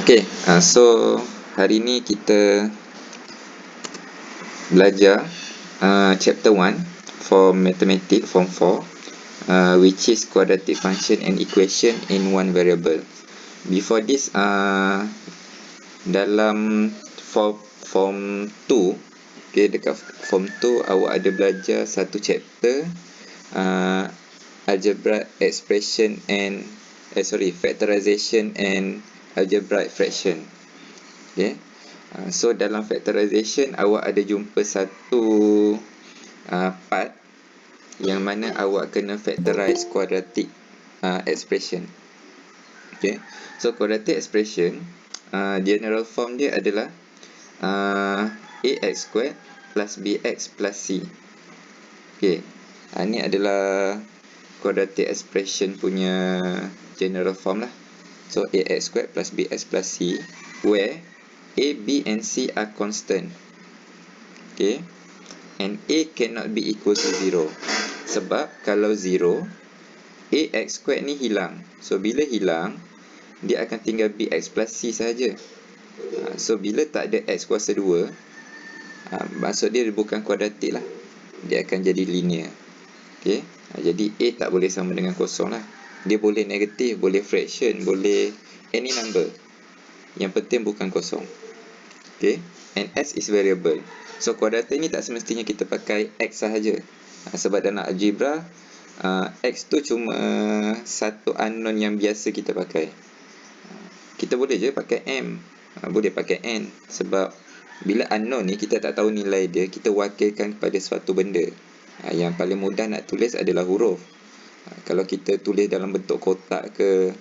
Okay, so hari ni kita belajar chapter 1 for mathematics form 4, which is quadratic function and equation in one variable. Before this, dalam form 2, okay, dekat form 2 awak ada belajar satu chapter algebraic expression and factorization and algebraic fraction. Okay. So dalam factorization awak ada jumpa satu part yang mana awak kena factorize quadratic expression. Okay. So quadratic expression general form dia adalah ax squared plus bx plus c. Okay. Ini adalah quadratic expression punya general form lah. So ax squared plus bx plus c, where a, b and c are constant. Okay. And a cannot be equal to 0. Sebab kalau 0, ax squared ni hilang. So bila hilang, dia akan tinggal bx plus c sahaja. So bila tak ada x kuasa 2, maksud dia bukan kuadratik lah. Dia akan jadi linear. Okay. Jadi a tak boleh sama dengan kosong lah. Dia boleh negatif, boleh fraction, boleh any number. Yang penting bukan kosong. Okay. And s is variable. So kuadratik ni tak semestinya kita pakai x sahaja. Sebab dalam algebra x tu cuma satu unknown yang biasa kita pakai. Kita boleh je pakai m, boleh pakai n. Sebab bila unknown ni kita tak tahu nilai dia, kita wakilkan kepada suatu benda. Yang paling mudah nak tulis adalah huruf. Kalau kita tulis dalam bentuk kotak ke,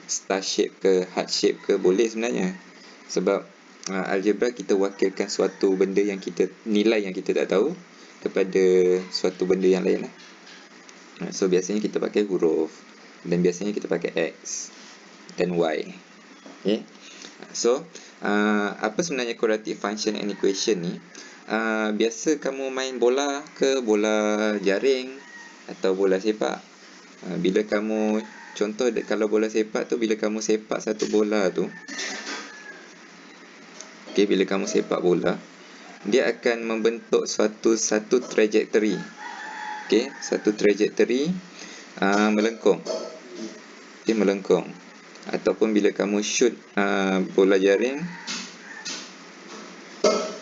star shape ke, heart shape ke, boleh sebenarnya. Sebab algebra kita wakilkan suatu benda yang kita, nilai yang kita tak tahu kepada suatu benda yang lain lah. So biasanya kita pakai huruf, dan biasanya kita pakai x dan y. Okay. So apa sebenarnya quadratic function and equation ni? Biasa kamu main bola ke, bola jaring atau bola sepak. Bila kamu, contoh kalau bola sepak tu, bila kamu sepak satu bola tu, okay, bila kamu sepak bola, dia akan membentuk satu trajectory. Okay, satu trajectory melengkung. Okay, melengkung. Ataupun bila kamu shoot bola jaring,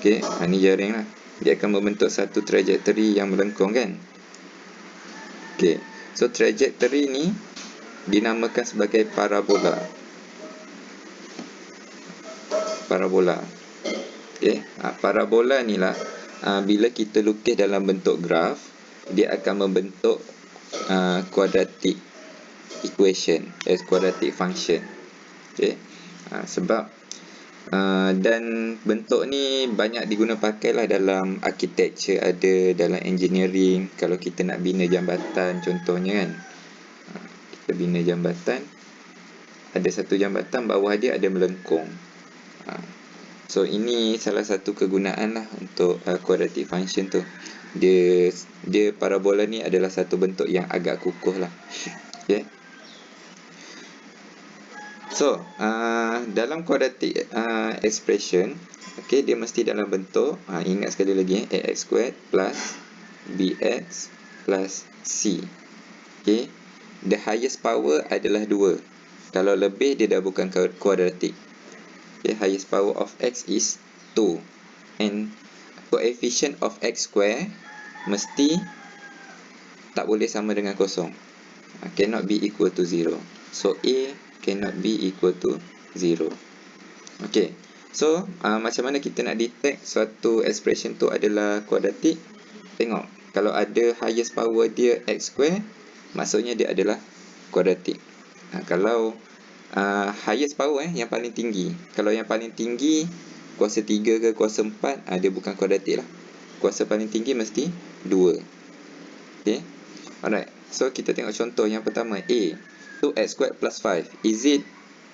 okay, ni jaring lah, dia akan membentuk satu trajectory yang melengkung kan. Okay, so trajectory ni dinamakan sebagai parabola. Parabola. Okay, parabola ni lah bila kita lukis dalam bentuk graf, dia akan membentuk quadratic equation as quadratic function. Okay. Sebab dan bentuk ni banyak diguna pakai lah dalam architecture, ada dalam engineering. Kalau kita nak bina jambatan contohnya kan, kita bina jambatan, ada satu jambatan bawah dia ada melengkung. So ini salah satu kegunaan lah untuk quadratic function tu. Dia parabola ni adalah satu bentuk yang agak kukuh lah. Okay. So dalam quadratic expression, okay, dia mesti dalam bentuk, ingat sekali lagi, ax squared plus bx plus c. Okay. The highest power adalah 2. Kalau lebih dia dah bukan quadratic. Okay, highest power of x is 2. And coefficient of x square mesti tak boleh sama dengan kosong. Cannot be equal to 0. So a cannot be equal to 0. Okay. So macam mana kita nak detect suatu expression tu adalah quadratic? Tengok, kalau ada highest power dia x square, maksudnya dia adalah quadratic. Kalau highest power yang paling tinggi, kalau yang paling tinggi kuasa 3 ke kuasa 4, dia bukan quadratic lah. Kuasa paling tinggi mesti 2. Okay. Alright. So kita tengok contoh yang pertama, a, 2x squared plus 5. Is it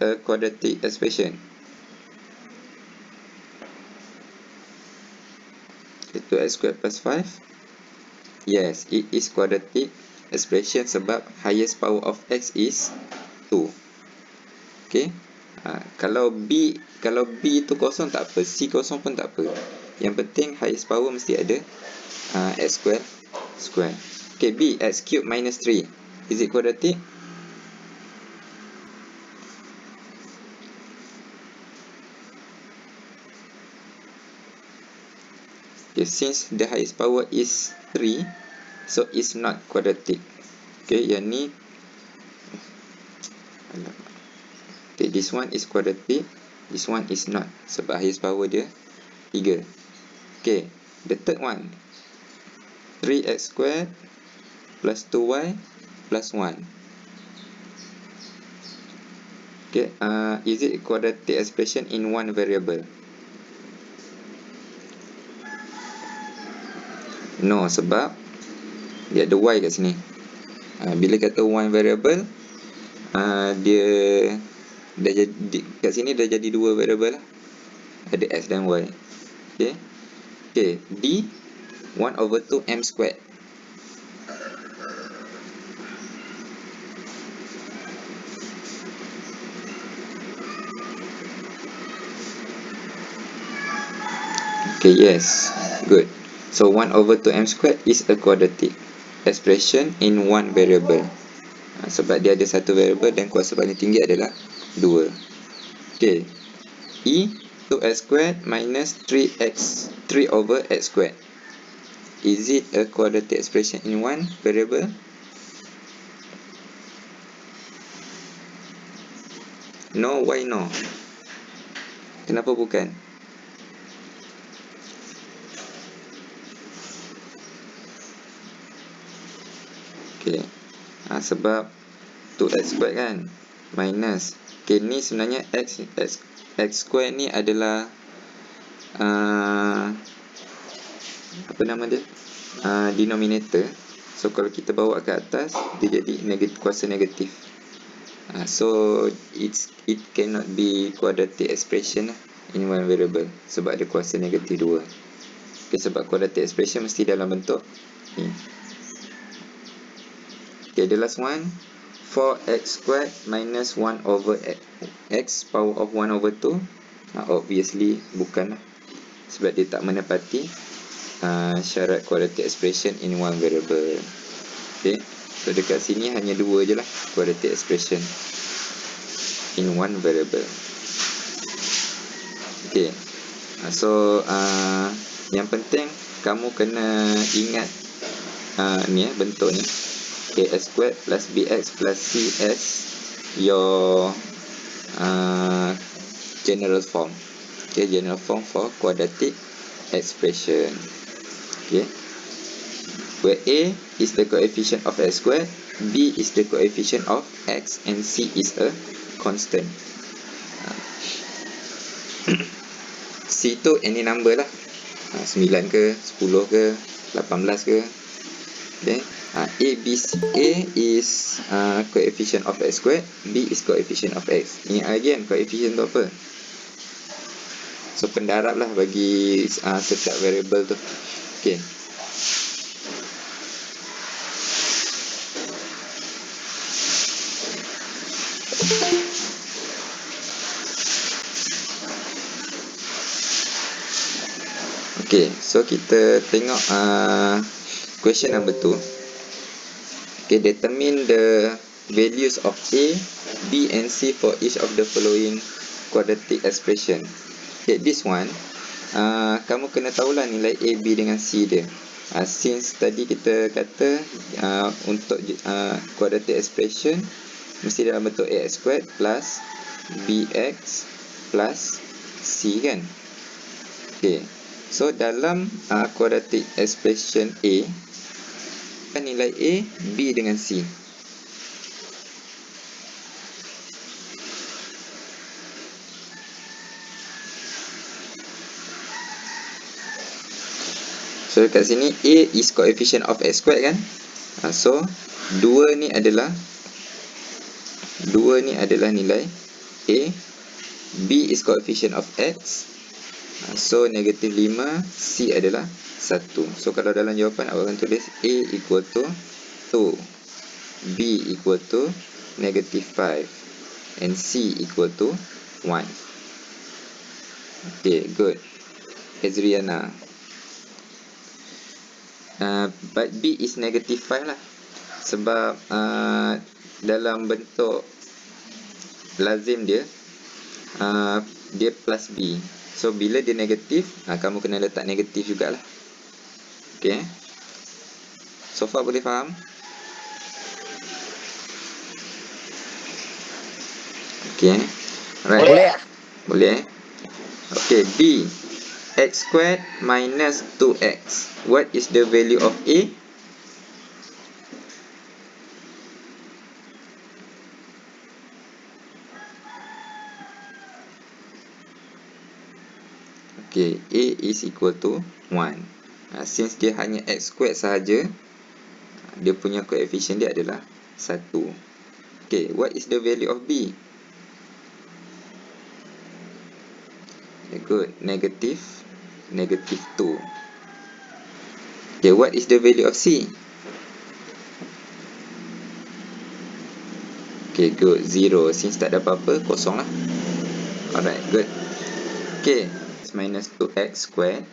a quadratic expression? Okay, 2x squared plus 5. Yes, it is quadratic expression sebab highest power of x is 2. Okay. Kalau B tu kosong tak apa, C kosong pun tak apa. Yang penting highest power mesti ada x squared. Okay, B, x cubed minus 3. Is it quadratic? Okay, since the highest power is 3, so it's not quadratic. Okay, yang ni, okay, this one is quadratic, this one is not, sebab highest power dia 3. Okay, the third one, 3x squared plus 2y plus 1. Okay, is it quadratic expression in one variable? No, sebab dia ada y kat sini. Bila kata one variable, dia dah jadi, kat sini dah jadi dua variable lah. Ada x dan y. Okay. Okay, D 1/2 m squared. Okay, yes. Good. So 1/2 m squared is a quadratic expression in one variable. Sebab dia ada satu variable dan kuasa paling tinggi adalah 2. Okay. E 2x squared minus 3/x squared. Is it a quadratic expression in one variable? No, why no? Kenapa bukan? Okay. Sebab 2x squared kan minus. Okay, ni sebenarnya x squared ni adalah apa nama dia? Denominator. So kalau kita bawa ke atas, dia jadi kuasa negatif. So it cannot be quadratic expression in one variable sebab ada kuasa negatif 2. Okay, sebab quadratic expression mesti dalam bentuk ni. Okay, the last one, 4x squared minus 1/x power of 1/2. Obviously bukan lah, sebab dia tak menepati syarat quadratic expression in one variable. Okay, so dekat sini hanya dua je lah quadratic expression in one variable. Okay, so yang penting kamu kena ingat ni bentuk ni, ax squared plus bx plus c as your general form. Okay, general form for quadratic expression. Okay, where a is the coefficient of x squared, b is the coefficient of x, and c is a constant. C tu any number lah, 9 ke, 10 ke, 18 ke. Okay, A is coefficient of x squared, B is coefficient of x. Ingat lagi kan coefficient tu apa? So pendarab lah bagi setiap variable tu. Okay. Okay, so kita tengok question number 2. Okay, determine the values of A, B and C for each of the following quadratic expression. Okay, this one kamu kena tahulah nilai A, B dengan C dia. Since tadi kita kata untuk quadratic expression mesti dalam bentuk ax squared plus bx plus c kan. Okay, so dalam quadratic expression A, nilai A, B dengan C. So kat sini A is coefficient of x squared kan. So 2 ni adalah nilai A, B is coefficient of x, So negatif 5, C adalah 1. So kalau dalam jawapan awak akan tulis A equal to 2, B equal to negative 5, and C equal to 1. Okay, good. Ezriana. But B is negative 5 lah. Sebab dalam bentuk lazim dia, dia plus B. So bila dia negatif, kamu kena letak negatif jugalah. Okay. So far boleh faham? Okay. Alright. Boleh tak? Boleh. Okay, B. X squared minus 2x. What is the value of A? Okay, A is equal to 1. Since dia hanya x squared sahaja, dia punya coefficient dia adalah 1. Okay, what is the value of B? Good, negative 2. Okay, what is the value of C? Okay, good, 0. Since tak ada apa-apa, kosong lah. Alright, good. Okay, minus 2x squared.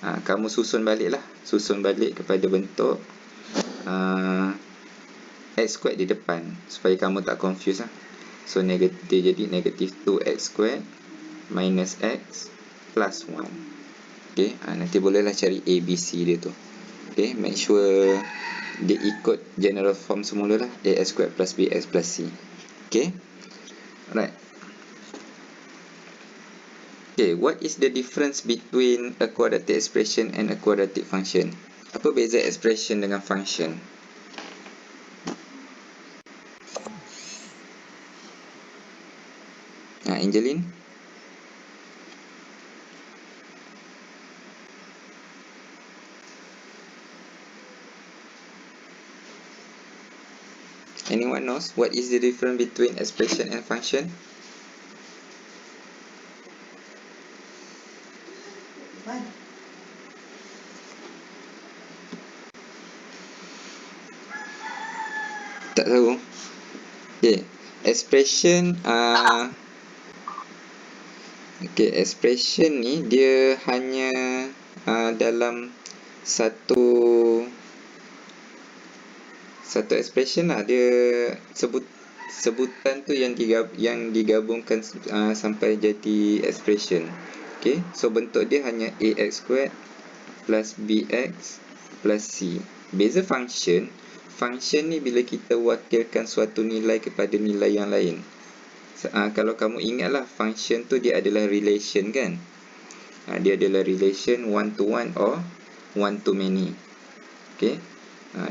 Kamu susun balik lah. Susun balik kepada bentuk x squared di depan, supaya kamu tak confuse lah. So negatif, jadi negatif 2x squared minus x plus 1. Okay, nanti bolehlah cari A, B, C dia tu. Okay, make sure dia ikut general form semula lah, ax squared plus bx plus c. Okay, alright. Okay, what is the difference between a quadratic expression and a quadratic function? Apa beza expression dengan function? Angeline? Anyone knows what is the difference between expression and function? Tak tahu. Okay, expression expression ni dia hanya dalam satu expression lah. Dia sebutan tu yang digabungkan sampai jadi expression. Okay, so bentuk dia hanya ax squared plus bx plus c. Beza function ni bila kita wakilkan suatu nilai kepada nilai yang lain. Kalau kamu ingatlah, function tu dia adalah relation kan. Dia adalah relation one to one or one to many. Okay,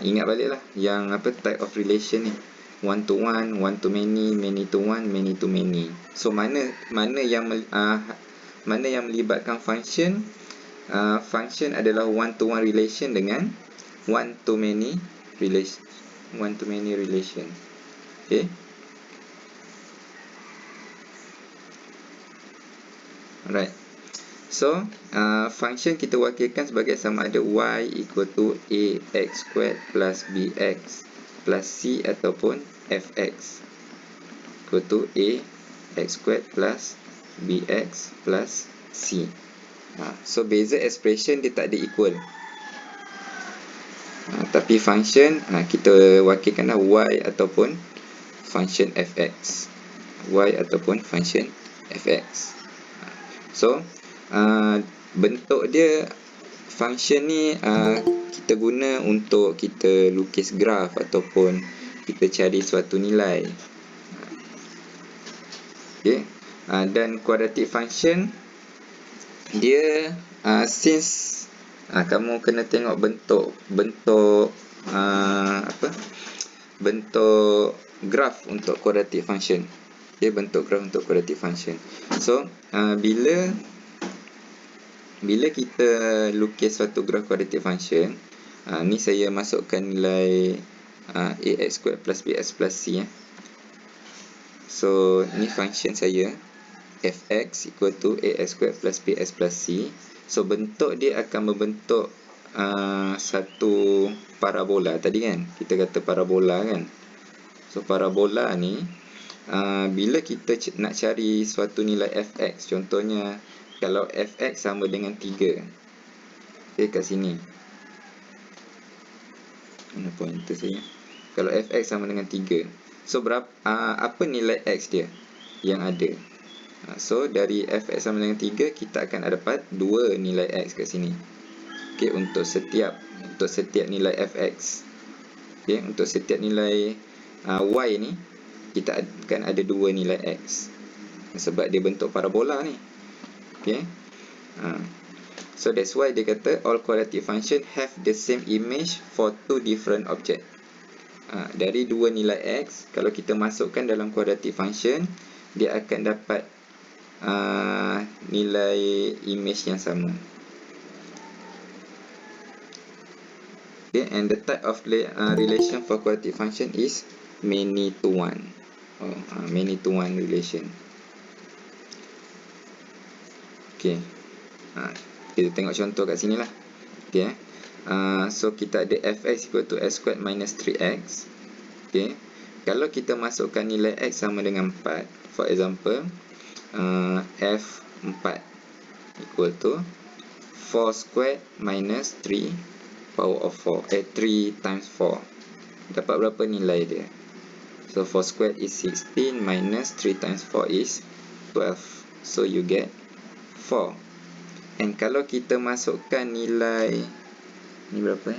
ingat balik lah yang apa type of relation ni. One to one, one to many, many to one, many to many. So mana yang melibatkan function? Function adalah one to one relation dengan one to many relation. Okay. Alright. So, function kita wakilkan sebagai sama ada y equal to ax squared plus bx plus c ataupun fx equal to ax squared plus bx plus c. So, beza expression dia tak ada equal. Tapi function, kita wakilkanlah y ataupun function fx. Y ataupun function fx. So, bentuk dia, function ni kita guna untuk kita lukis graf ataupun kita cari suatu nilai. Okay. Dan quadratic function dia since kamu kena tengok bentuk graf untuk quadratic function. Okay, bentuk graf untuk quadratic function. So, bila kita lukis suatu graf quadratic function, ni saya masukkan nilai ax squared plus bx plus c. So, ni function saya. fx equal to ax squared plus bx plus c. So bentuk dia akan membentuk satu parabola tadi kan. Kita kata parabola kan. So parabola ni bila kita nak cari suatu nilai fx, contohnya kalau fx sama dengan 3. Okay, kat sini. Mana pointer saya? Kalau fx sama dengan 3. So berapa apa nilai x dia yang ada? So dari fx sama dengan 3, kita akan dapat 2 nilai x kat sini. Okey, untuk setiap nilai fx. Okey, untuk setiap nilai y ni kita akan ada 2 nilai x. Sebab dia bentuk parabola ni. Okey. So that's why dia kata all quadratic function have the same image for two different object. Dari 2 nilai x, kalau kita masukkan dalam quadratic function, dia akan dapat nilai image yang sama. Okay, and the type of relation for quadratic function is many to one. Many to one relation. Okay. Kita tengok contoh kat sini lah. Okay. So kita ada fx equal to x squared minus 3x. Okay. Kalau kita masukkan nilai x sama dengan 4, for example, f4 equal to 4 squared minus 3 power of 4. 3 times 4. Dapat berapa nilai dia? So 4 squared is 16 minus 3 times 4 is 12. So you get 4. And kalau kita masukkan nilai ni berapa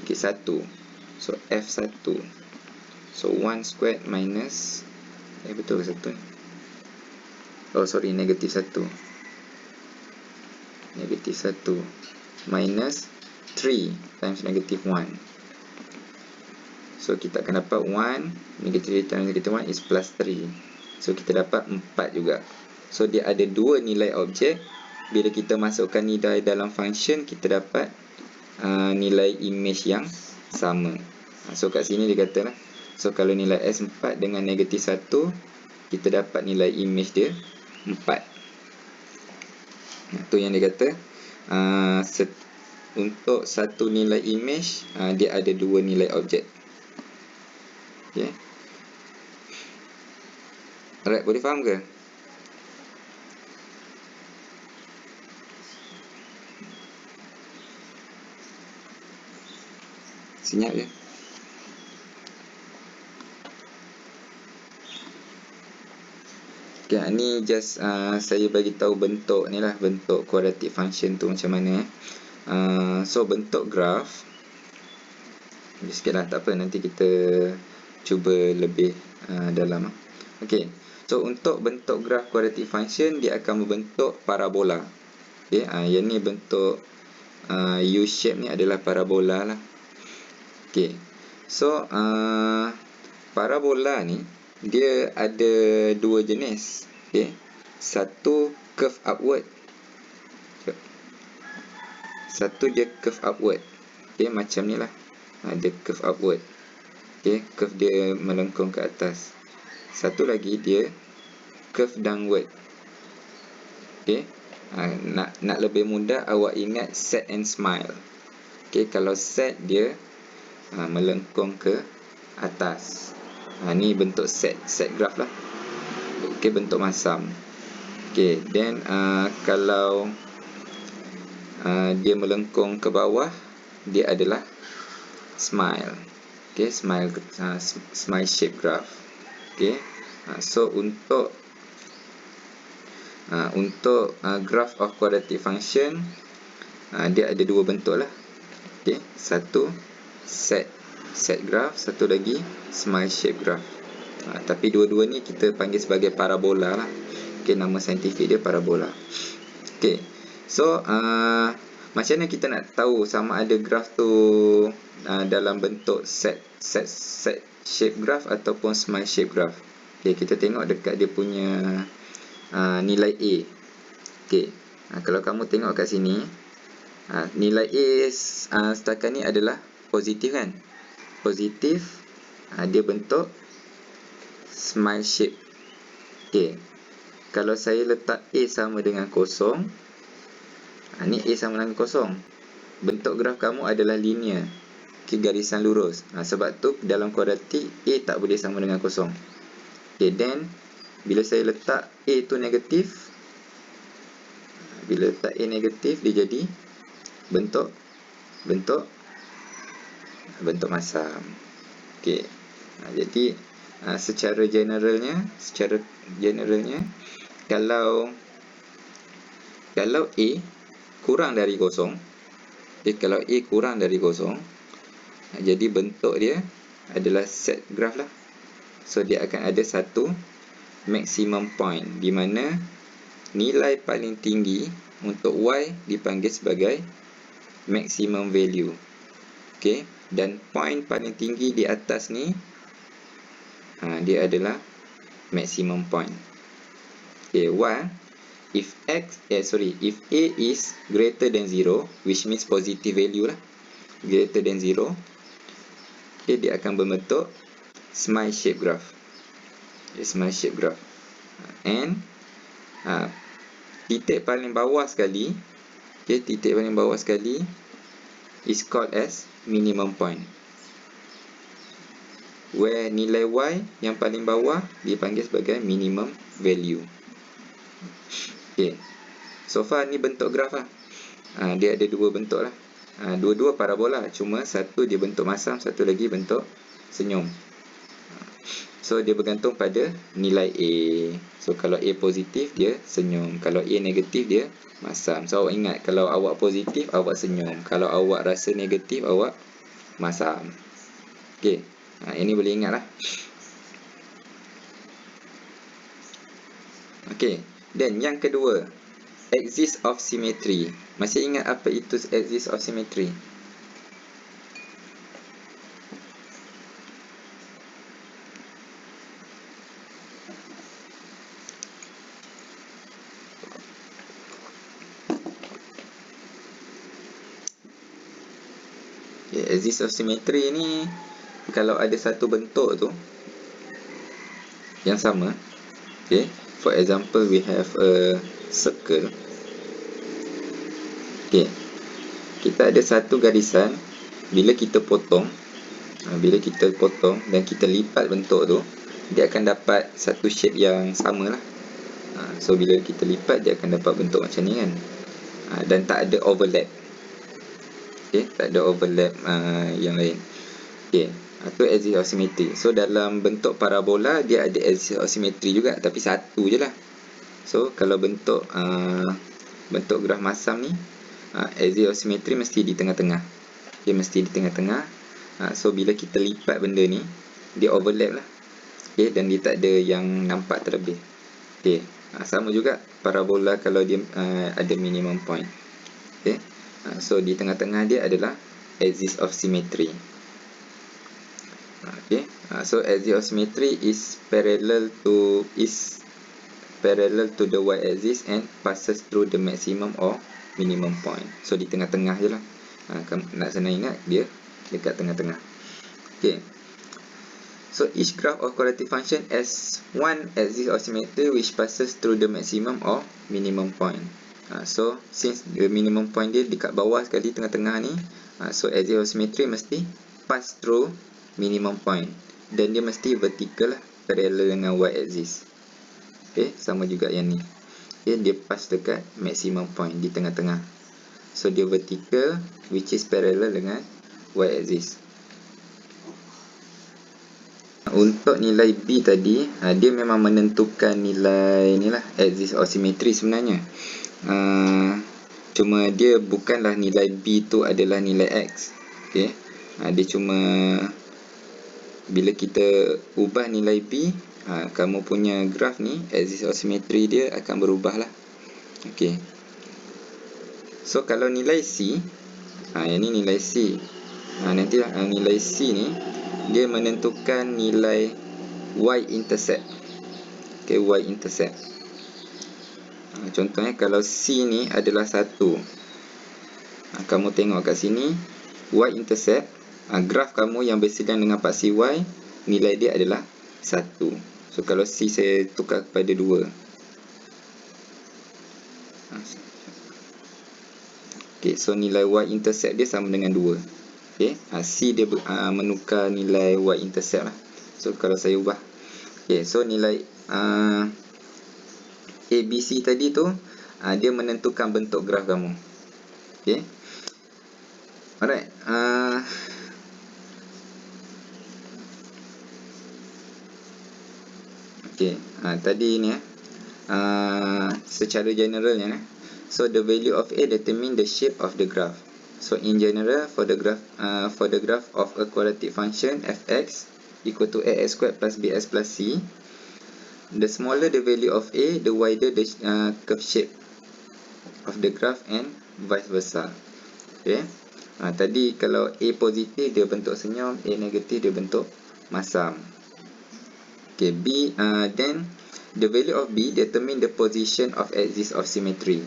Okay, 1. So f1. So 1 squared minus betul ke 1? Oh sorry, negatif 1. Negatif 1 minus 3 times negatif 1. So kita akan dapat 1 negatif 3 times negatif 1 is plus 3. So kita dapat 4 juga. So dia ada 2 nilai objek. Bila kita masukkan nilai dalam function, kita dapat nilai image yang sama. So kat sini dia kata lah, so kalau nilai s 4 dengan negatif 1, kita dapat nilai image dia 4. Tu yang dia kata untuk satu nilai image dia ada 2 nilai objek. Okay. Alright, boleh faham ke? Senyap je. Okay, ni just saya bagi tahu bentuk ni lah, bentuk quadratic function tu macam mana. So bentuk graf sikit lah, tak apa, nanti kita cuba lebih dalam. Okay, so untuk bentuk graf quadratic function, dia akan membentuk parabola. Okay, yang ni bentuk U shape ni adalah parabola lah. Okay, so parabola ni dia ada 2 jenis. Okay, satu curve upward, satu dia curve upward. Okay, macam ni lah, dia curve upward. Okay, curve dia melengkung ke atas. Satu lagi dia curve downward. Okay, nak lebih mudah, awak ingat set and smile. Okay, kalau set dia melengkung ke atas. Ni bentuk set graph lah. Okay, bentuk masam. Okay, then kalau dia melengkung ke bawah, dia adalah smile. Okay, smile shape graph. Okay, so untuk graph of quadratic function, dia ada 2 bentuk lah. Okay, satu set graph, satu lagi smile shape graph. Tapi dua-dua ni kita panggil sebagai parabola lah. Okay, nama saintifik dia parabola. Okay, so macam mana kita nak tahu sama ada graph tu dalam bentuk set shape graph ataupun smile shape graph? Okay, kita tengok dekat dia punya nilai A. Okay, kalau kamu tengok kat sini, nilai A setakat ni adalah positif kan? Positif, dia bentuk smile shape. Okay. Kalau saya letak A sama dengan kosong, ni A sama dengan kosong, bentuk graf kamu adalah linear. Okay, garisan lurus. Sebab tu dalam kuadratik A tak boleh sama dengan kosong. Okay, then bila saya letak A tu negatif, bila letak A negatif, dia jadi bentuk masam. Okay. Jadi secara generalnya kalau A kurang dari kosong, kalau A kurang dari kosong, jadi bentuk dia adalah set graph lah. So dia akan ada satu maximum point, di mana nilai paling tinggi untuk Y dipanggil sebagai maximum value. Okay. Dan point paling tinggi di atas ni, dia adalah maximum point. Okay, if A is greater than 0, which means positive value lah, greater than 0, okay, dia akan berbentuk smile shape graph. Smile shape graph. And titik paling bawah sekali, is called as minimum point, where nilai Y yang paling bawah dipanggil sebagai minimum value. Okay. So far ni bentuk graf lah. Dia ada dua bentuk lah. Dua-dua parabola, cuma satu dia bentuk masam, satu lagi bentuk senyum. So dia bergantung pada nilai A. So kalau A positif dia senyum, kalau A negatif dia masam. So awak ingat, kalau awak positif awak senyum, kalau awak rasa negatif awak masam. Okay, ini boleh ingat lah. Okay, then yang kedua, axis of symmetry. Masih ingat apa itu axis of symmetry? Okay, axis of symmetry ni, kalau ada satu bentuk tu yang sama, okay, for example we have a circle. Okay, kita ada satu garisan, bila kita potong dan kita lipat bentuk tu, dia akan dapat satu shape yang sama lah. So bila kita lipat dia akan dapat bentuk macam ni kan. Dan tak ada overlap. Okay, tak ada overlap yang lain. Okay, itu axis of symmetry. So dalam bentuk parabola dia ada axis of symmetry juga, tapi satu je lah. So kalau bentuk graf masam ni, axis of symmetry mesti di tengah-tengah. Dia mesti di tengah-tengah. So bila kita lipat benda ni, dia overlap lah. Okay, dan dia tak ada yang nampak terlebih. Okay, sama juga parabola kalau dia ada minimum point. Okay, so di tengah-tengah dia adalah axis of symmetry. Okay, so axis of symmetry is parallel to the y-axis and passes through the maximum or minimum point. So di tengah-tengah je lah. Nak senang ingat, dia dekat tengah-tengah. Okay, so each graph of quadratic function has one axis of symmetry which passes through the maximum or minimum point. So since the minimum point dia dekat bawah sekali, tengah-tengah ni, so axis of symmetry mesti pass through minimum point, dan dia mesti vertical lah, parallel dengan y-axis. Okay, sama juga yang ni. Okay, dia pass dekat maximum point di tengah-tengah. So dia vertical which is parallel dengan y-axis. Untuk nilai B tadi, dia memang menentukan nilai ni lah, axis of symmetry sebenarnya. Cuma dia bukanlah nilai B tu adalah nilai X. Okay, dia cuma bila kita ubah nilai B, kamu punya graf ni, axis of symmetry dia akan berubah lah. Okay, so kalau nilai C, yang ni nilai C, nanti nilai C ni dia menentukan nilai y-intercept. Okay, y-intercept. Contohnya kalau C ni adalah 1, kamu tengok kat sini, y-intercept graf kamu yang bersilinan dengan paksi Y, nilai dia adalah 1. So kalau C saya tukar kepada 2. Okay, so nilai Y intercept dia sama dengan 2. Okay, C dia menukar nilai Y intercept lah. So kalau saya ubah, okay, so nilai ABC tadi tu dia menentukan bentuk graf kamu. Okay, alright. Okay, tadi ni secara generalnya, so the value of A determine the shape of the graph. So in general, for the graph of a quadratic function fx equal to ax squared plus bx plus c, the smaller the value of A, the wider the curve shape of the graph and vice versa. Okay, tadi kalau A positif dia bentuk senyum, A negatif dia bentuk masam. Okay, then the value of B determine the position of axis of symmetry.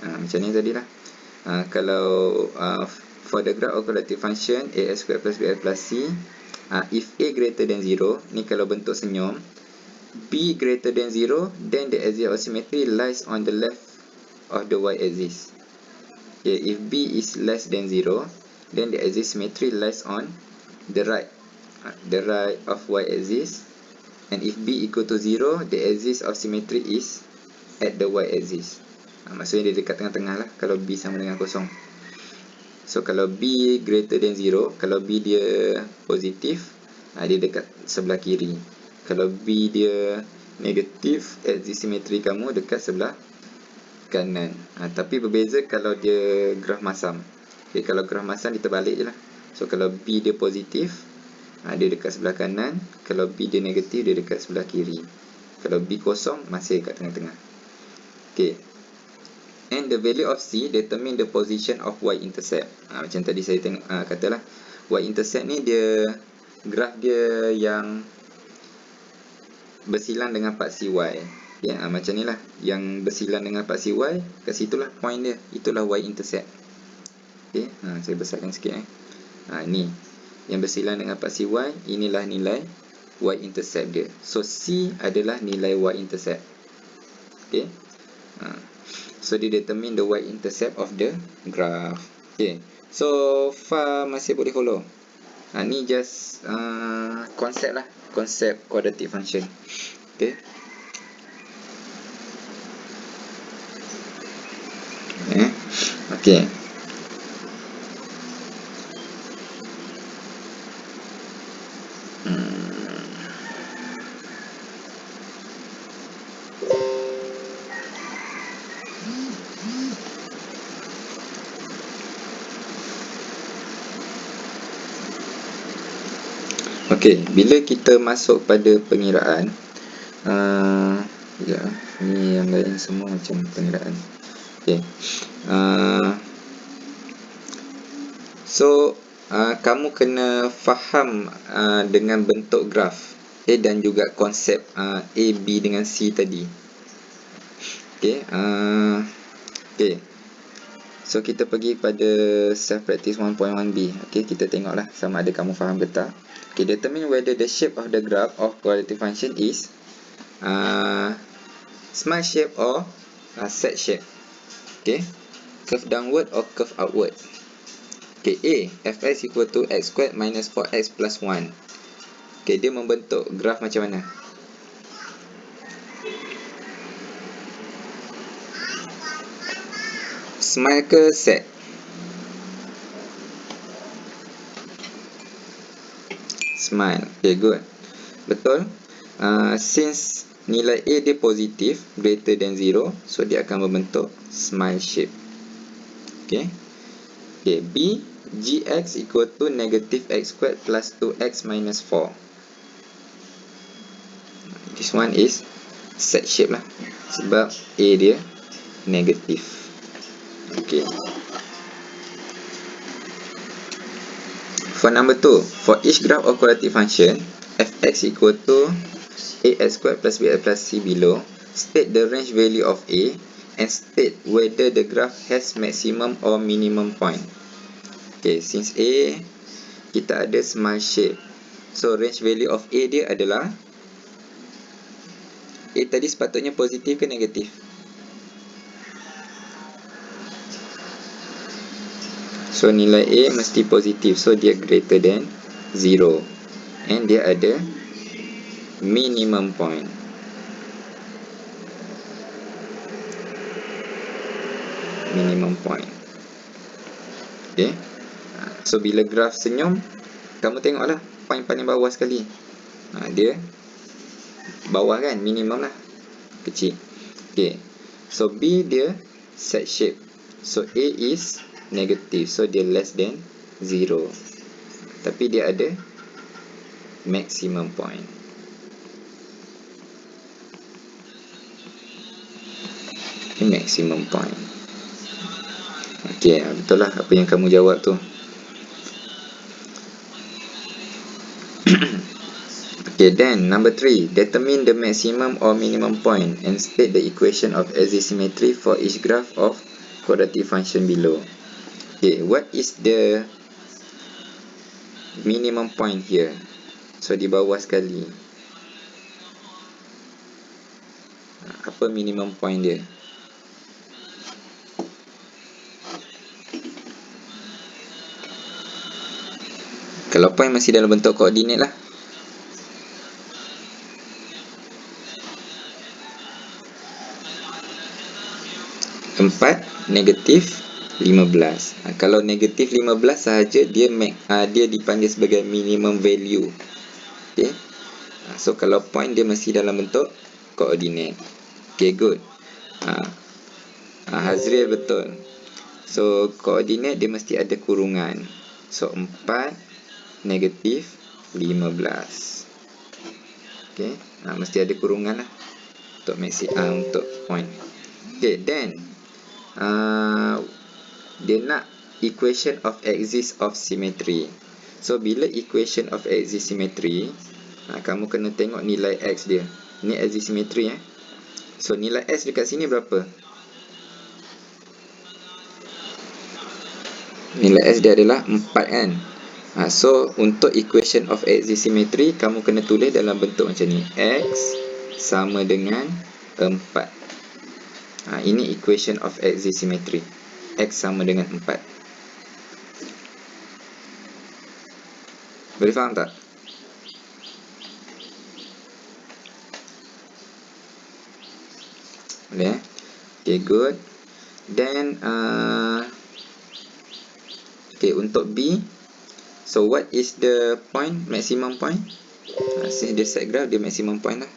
Macam ni tadi lah. Kalau for the graph of quadratic function ax squared plus bx plus c, if A greater than 0, ni kalau bentuk senyum, B greater than 0, then the axis of symmetry lies on the left of the y-axis. Okay, if B is less than 0, then the axis symmetry lies on the right of y-axis. And if B equal to 0, the axis of symmetry is at the y-axis. Maksudnya dia dekat tengah-tengah lah kalau B sama dengan kosong. So kalau B greater than 0, kalau B dia positif, dia dekat sebelah kiri. Kalau B dia negatif, axis symmetry kamu dekat sebelah kanan. Tapi berbeza kalau dia graf masam. Okay, kalau graf masam dia terbalik je lah. So kalau B dia positif, dia dekat sebelah kanan. Kalau B dia negatif, dia dekat sebelah kiri. Kalau B kosong, masih dekat tengah-tengah. Okay. And the value of C determine the position of y-intercept. Macam tadi saya tengok, katalah y-intercept ni dia graf dia yang bersilang dengan paksi Y. Okay, macam ni lah. Yang bersilang dengan paksi Y, kat situlah point dia. Itulah y-intercept. Okay, saya besarkan sikit. Ni yang bersilang dengan paksi Y, inilah nilai y-intercept dia. So C adalah nilai y-intercept. Okay, so dia determine the y-intercept of the graph. Okay, so far masih boleh follow. Ni just konsep lah, konsep quadratic function. Okay, okay. Okey, bila kita masuk pada pengiraan, ya, ni yang lain semua macam pengiraan. Okey, so kamu kena faham dengan bentuk graf, dan juga konsep A, B dengan C tadi. Okey, okey. So kita pergi pada self practice 1.1b. Okey, kita tengoklah sama ada kamu faham ke tak. Okay, determine whether the shape of the graph of quadratic function is smile shape or set shape. Okay, curve downward or curve outward. Okay, A, fx equal to x squared minus 4x plus 1. Okay, dia membentuk graf macam mana? Smile ke set? Smile. Okay, good. Betul. Since nilai A dia positif, greater than 0, so dia akan membentuk smile shape. Okay. Okay, B, gx equal to negative x squared plus 2x minus 4. This one is set shape lah, sebab A dia negatif. Okay. For number 2, for each graph of quadratic function fx equal to ax squared plus bx plus c below, state the range value of A and state whether the graph has maximum or minimum point. Okay, since A kita ada smile shape. So range value of A dia adalah, A tadi sepatutnya positif ke negatif? So nilai A mesti positif, so dia greater than 0, and dia ada minimum point. Okay. So bila graf senyum, kamu tengoklah point paling bawah sekali. Dia bawah kan, minimum lah, kecil. Okay. So B dia set shape. So A is negative, so dia less than 0. Tapi dia ada maximum point. Maximum point. Okay, betul lah apa yang kamu jawab tu. Okay, then number 3, determine the maximum or minimum point and state the equation of axisymmetry for each graph of quadratic function below. Okay, what is the minimum point here? So di bawah sekali, apa minimum point dia? Kalau point masih dalam bentuk koordinat lah. Empat negatif 15. Kalau negatif 15 sahaja dia dipanggil sebagai minimum value. Okay. So kalau point dia masih dalam bentuk koordinat. Okay, good. Hazril betul. So koordinat dia mesti ada kurungan. So 4 negatif 15. Okay, mesti ada kurungan lah untuk untuk point. Okay, then dia nak equation of axis of symmetry. So bila equation of axis symmetry, kamu kena tengok nilai x dia. Ni axis symmetry. So nilai x dekat sini berapa? Nilai x dia adalah 4 kan. So untuk equation of axis symmetry, kamu kena tulis dalam bentuk macam ni. X sama dengan 4. Ini equation of axis symmetry. X sama dengan 4. Boleh faham tak? Boleh. Okay, good. Then okay, untuk B, so what is the point, maximum point? Since dia set graph, dia maximum point lah.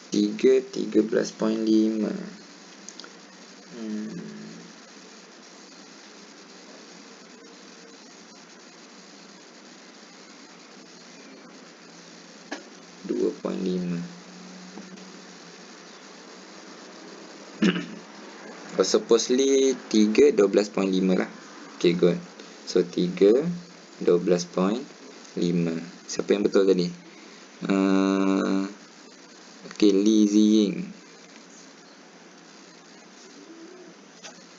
Tiga 13.5. Supposedly 3 12.5 lah. Okay, good. So 3 12.5. Siapa yang betul tadi? Okay, Li Ziying.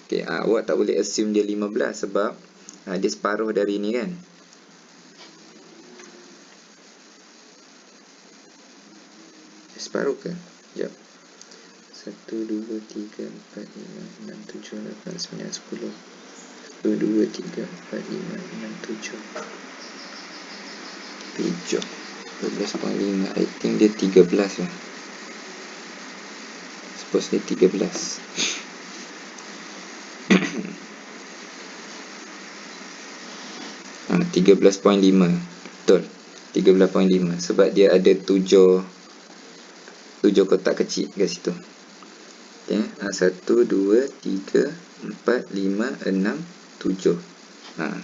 Okay, awak tak boleh assume dia 15 sebab dia separuh dari ni kan. Separuh ke? Sekejap. 1, 2, 3, 4, 5, 6, 7, 8, 9, 10. 1, 2, 3, 4, 5, 6, 7. 12.5. I think dia 13 lah. Suppose dia 13. 13.5. Betul. 13.5 sebab dia ada 7 kotak kecil kat situ. Okay. 1, 2, 3, 4, 5, 6, 7.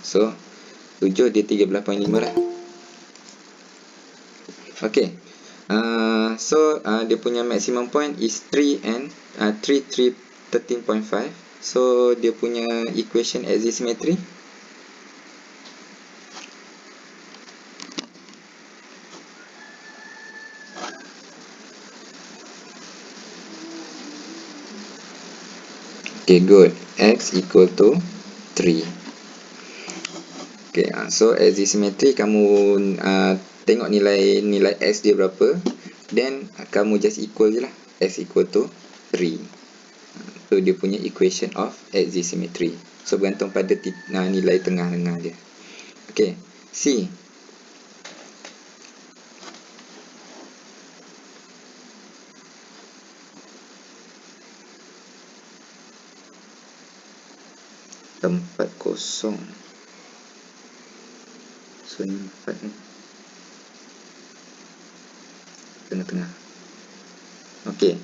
So 7 dia 13.5 lah. Okay. Dia punya maximum point is 3 and 13.5. So dia punya equation axisymmetry okay, good. X equal to 3. Okay, so axisymmetry kamu tengok nilai X dia berapa, then kamu just equal je lah. X equal to 3. So dia punya equation of axisymmetry. So bergantung pada nilai tengah-tengah dia. Okay, C. Tempat kosong. So ni 4 ni tengah-tengah. Okay.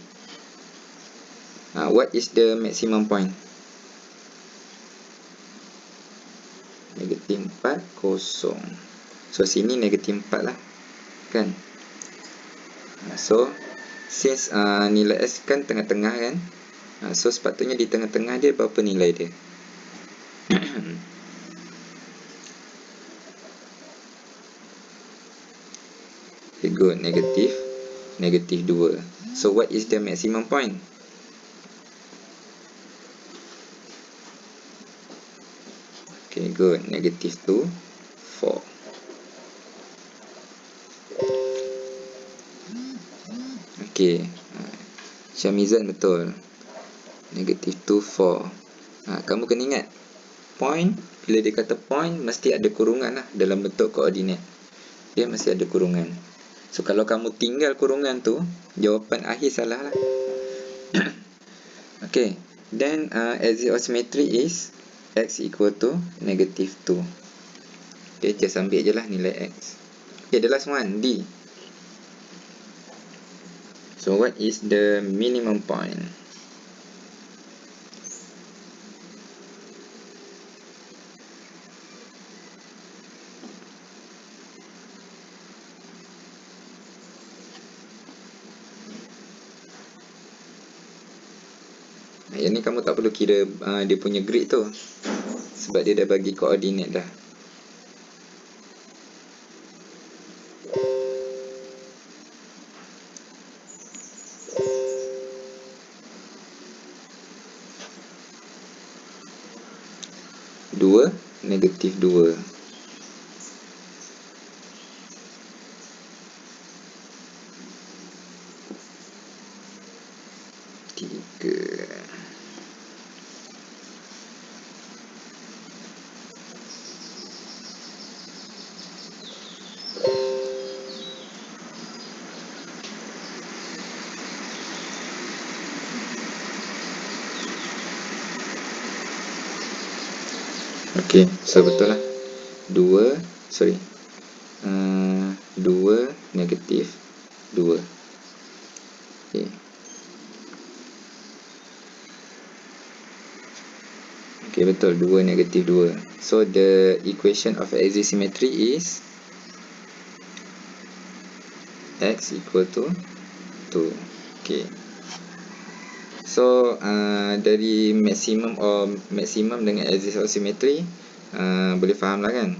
What is the maximum point? Negatif 4, kosong. So sini negatif 4 lah, kan? So since nilai S kan tengah-tengah kan, so sepatutnya di tengah-tengah dia berapa nilai dia? Okay, good. Negatif 2. So what is the maximum point? Okay, good. Negatif 2, 4. Okay, Syamizan betul. Negatif 2, 4. Kamu kena ingat, point, bila dia kata point, mesti ada kurungan lah dalam bentuk koordinat. Dia mesti ada kurungan. So kalau kamu tinggal kurungan tu, jawapan akhir salah lah. Okay, then axis of symmetry is X equal to negative 2. Okay, just ambil je lah nilai X. Okay, the last one, D. So what is the minimum point? Yang ni kamu tak perlu kira dia punya grid tu, sebab dia dah bagi koordinat dah. Dua, negatif 2. Tiga. Okay, so betul lah. 2, sorry. 2, negatif 2. Okay. Okay, betul. 2, negatif 2. So, the equation of axisymmetry is X equal to 2. Okay. So, dari maximum dengan axis of symmetry, boleh faham lah kan?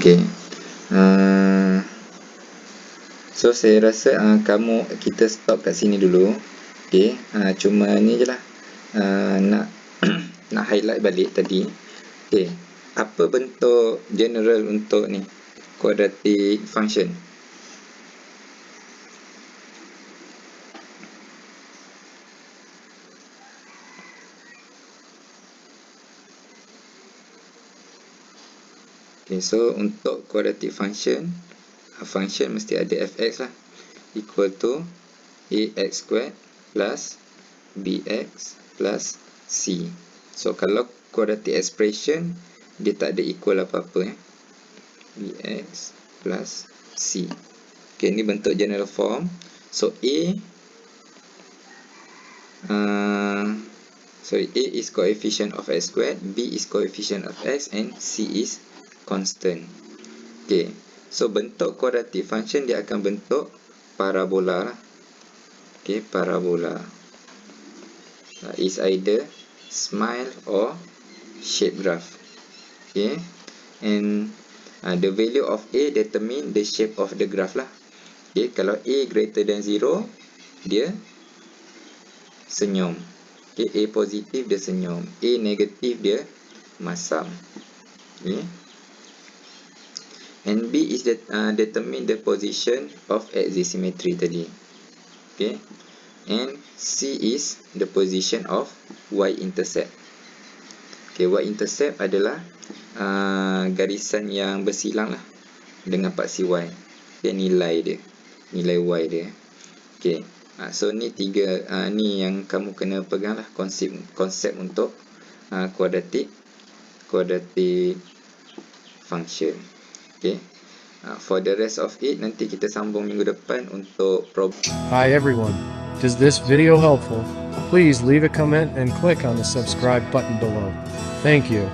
Okay. So saya rasa kita stop kat sini dulu. Okay. Cuma ni je lah. Nak highlight balik tadi. Okay. Apa bentuk general untuk ni quadratic function? Okay, so untuk quadratic function, function mesti ada fx lah, equal to ax squared plus bx plus c. So kalau quadratic expression, dia tak ada equal apa-apa bx plus c. Okay, ni bentuk general form. So A is coefficient of x squared, B is coefficient of x, and C is constant. Okay, so bentuk quadratic function dia akan bentuk parabola lah. Okay, parabola is either smile or shape graph. Okay, and the value of A determine the shape of the graph lah. Okay, kalau A greater than 0, dia senyum. Okay, A positif dia senyum, A negatif dia masam. Okay, and B is determine the position of axis symmetry tadi. Okay, and C is the position of y-intercept. Okay, y-intercept adalah garisan yang bersilang lah dengan paksi y. Okay, nilai dia, nilai y dia. Okay, so ni tiga, ni yang kamu kena pegang lah, konsep untuk quadratic function. Okay, for the rest of it nanti kita sambung minggu depan untuk problem. Hi everyone, is this video helpful? Please leave a comment and click on the subscribe button below. Thank you.